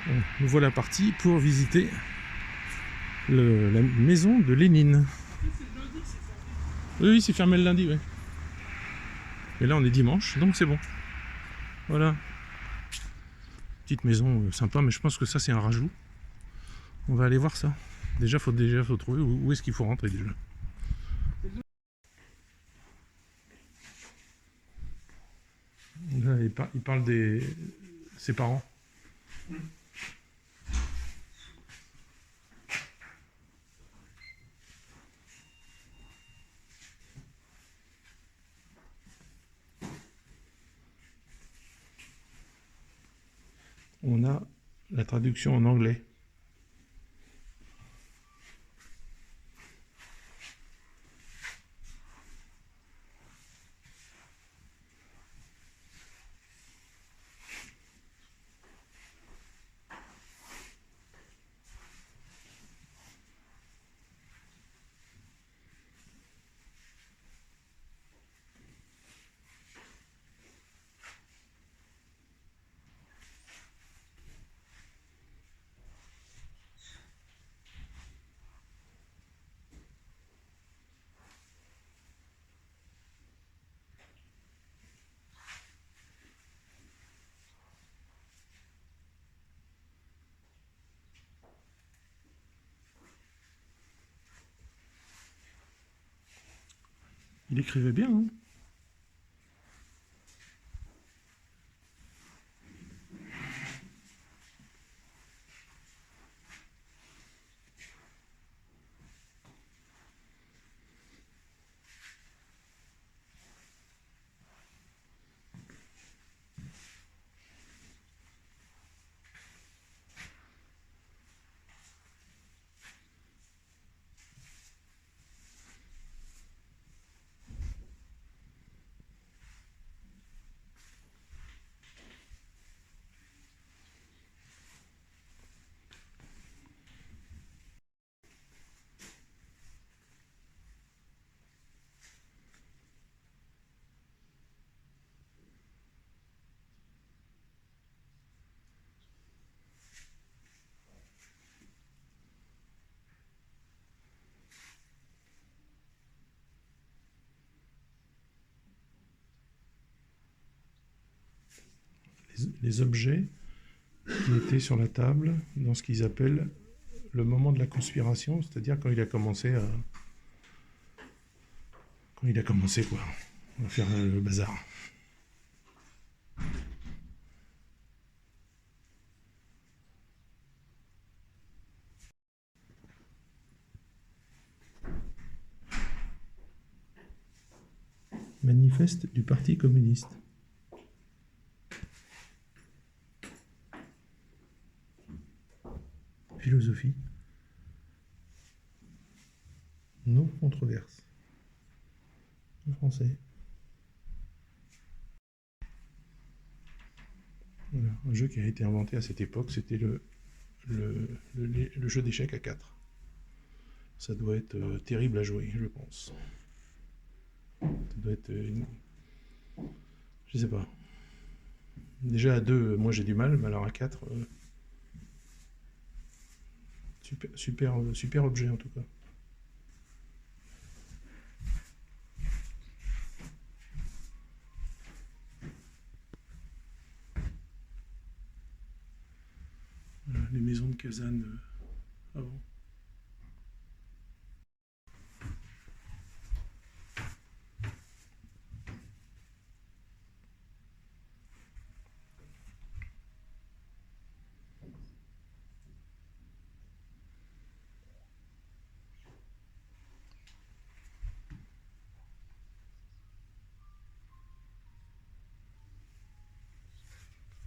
Bon, nous voilà partis pour visiter la maison de Lénine. Oui, c'est fermé le lundi, oui. Et là, on est dimanche, donc c'est bon. Voilà. Petite maison sympa, mais je pense que ça, c'est un rajout. On va aller voir ça. Déjà, faut trouver où est-ce qu'il faut rentrer déjà. Là, il parle de ses parents. On a la traduction en anglais. Il écrivait bien, hein. Les objets qui étaient sur la table dans ce qu'ils appellent le moment de la conspiration, c'est-à-dire quand il a commencé quoi, à faire le bazar. Manifeste du Parti communiste. Philosophie. Non controverse. En français. Voilà. Un jeu qui a été inventé à cette époque, c'était le jeu d'échecs à 4. Ça doit être terrible à jouer, je pense. Ça doit être je sais pas. Déjà à 2, moi j'ai du mal, mais alors à 4, super objet en tout cas. Voilà, les maisons de Kazan avant.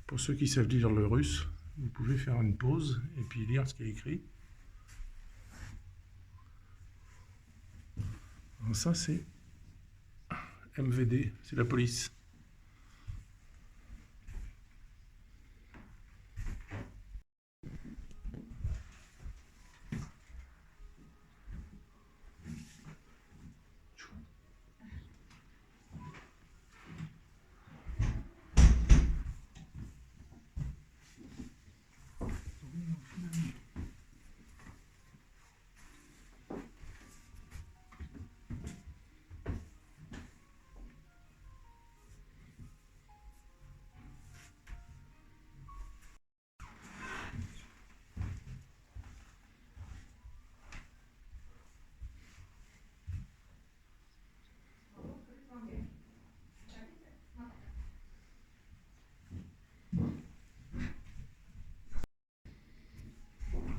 Pour ceux qui savent lire le russe, vous pouvez faire une pause et puis lire ce qui est écrit. Alors ça c'est MVD, c'est la police.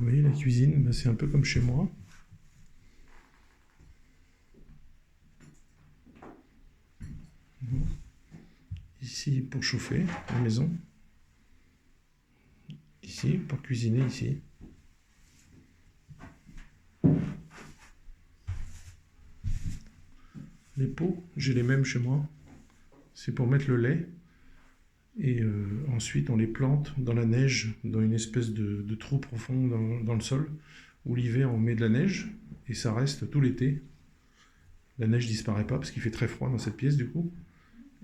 Vous voyez, la cuisine, bah, c'est un peu comme chez moi. Ici pour chauffer la maison. Ici pour cuisiner ici. Les pots, j'ai les mêmes chez moi. C'est pour mettre le lait. Et ensuite, on les plante dans la neige, dans une espèce de trou profond dans le sol, où l'hiver, on met de la neige, et ça reste tout l'été. La neige disparaît pas, parce qu'il fait très froid dans cette pièce, du coup.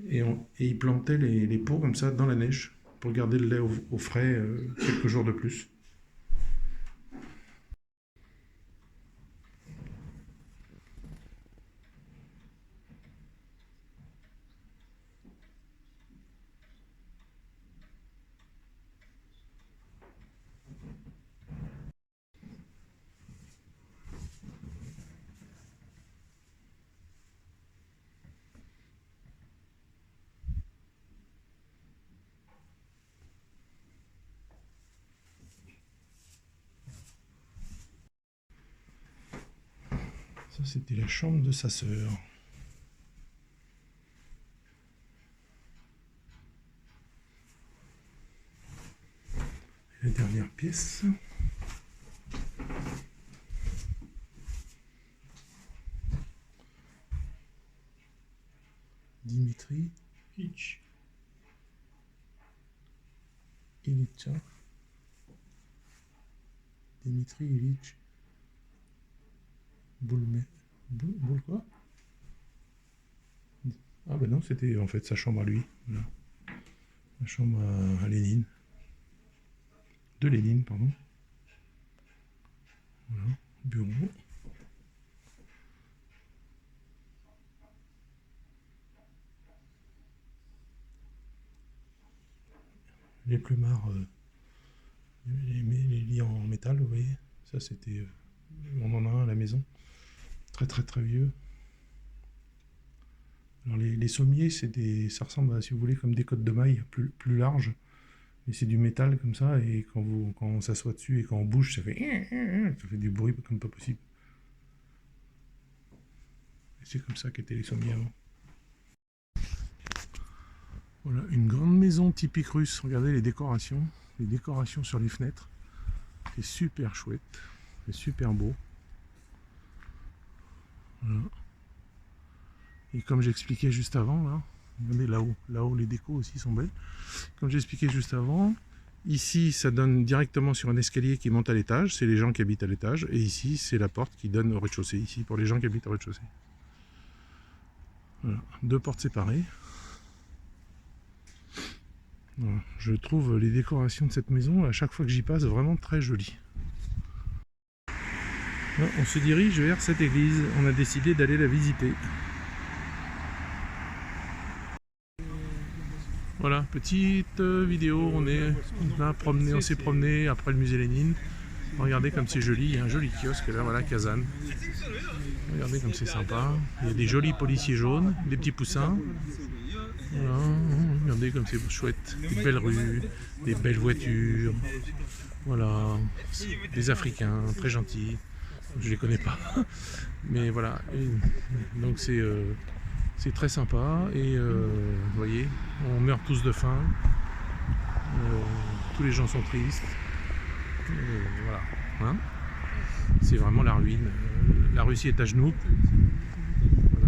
Et ils plantaient les pots comme ça dans la neige, pour garder le lait au frais quelques jours de plus. Ça, c'était la chambre de sa sœur. La dernière pièce. Dimitri Ilitch. Dimitri Ilitch. Boule quoi? Ah ben non, c'était en fait sa chambre à lui. Voilà. La chambre à Lénine. De Lénine, pardon. Voilà, bureau. Les plumards, les lits en métal, vous voyez. Ça c'était, on en a un à la maison. Très vieux. Alors les sommiers, ça ressemble à, si vous voulez, comme des côtes de mailles plus larges. Et c'est du métal comme ça, et quand on s'assoit dessus et quand on bouge, ça fait du bruit comme pas possible. Et c'est comme ça qu'étaient les sommiers avant. Voilà, une grande maison typique russe. Regardez les décorations sur les fenêtres. C'est super chouette, c'est super beau. Voilà. Et comme j'expliquais juste avant, là, regardez là-haut les décos aussi sont belles. Comme j'expliquais juste avant, ici ça donne directement sur un escalier qui monte à l'étage, c'est les gens qui habitent à l'étage, et ici c'est la porte qui donne au rez-de-chaussée, ici pour les gens qui habitent au rez-de-chaussée. Voilà, deux portes séparées. Voilà. Je trouve les décorations de cette maison, à chaque fois que j'y passe, vraiment très jolies. On se dirige vers cette église, on a décidé d'aller la visiter. Voilà, petite vidéo, on s'est promené après le musée Lénine. Regardez comme c'est joli, il y a un joli kiosque là, voilà, Kazan. Regardez comme c'est sympa. Il y a des jolis policiers jaunes, des petits poussins. Voilà, regardez comme c'est chouette. Des belles rues, des belles voitures. Voilà, des Africains très gentils. Je les connais pas, mais voilà. Et donc c'est très sympa et vous voyez, on meurt tous de faim. Tous les gens sont tristes. Voilà, hein, c'est vraiment la ruine. La Russie est à genoux. Voilà.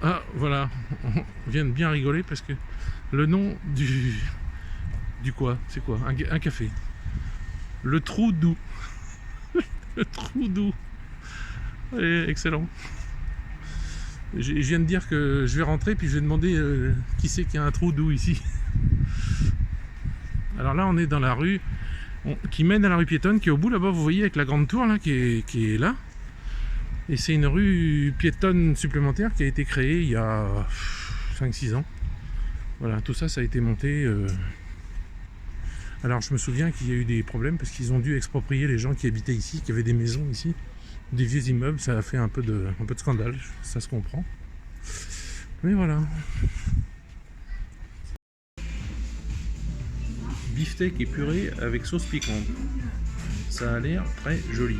Ah voilà, on vient de bien rigoler parce que le nom du quoi, c'est quoi, un café. Le Trou Doux. Le Trou Doux. Allez, excellent. Je viens de dire que je vais rentrer puis je vais demander qui c'est qui a un trou doux ici. Alors là on est dans la rue qui mène à la rue piétonne qui est au bout là-bas, vous voyez, avec la grande tour là qui est là. Et c'est une rue piétonne supplémentaire qui a été créée il y a 5-6 ans. Voilà, tout ça a été monté. Alors je me souviens qu'il y a eu des problèmes parce qu'ils ont dû exproprier les gens qui habitaient ici, qui avaient des maisons ici, des vieux immeubles. Ça a fait un peu de scandale, ça se comprend. Mais voilà. beefsteak épuré avec sauce piquante. Ça a l'air très joli.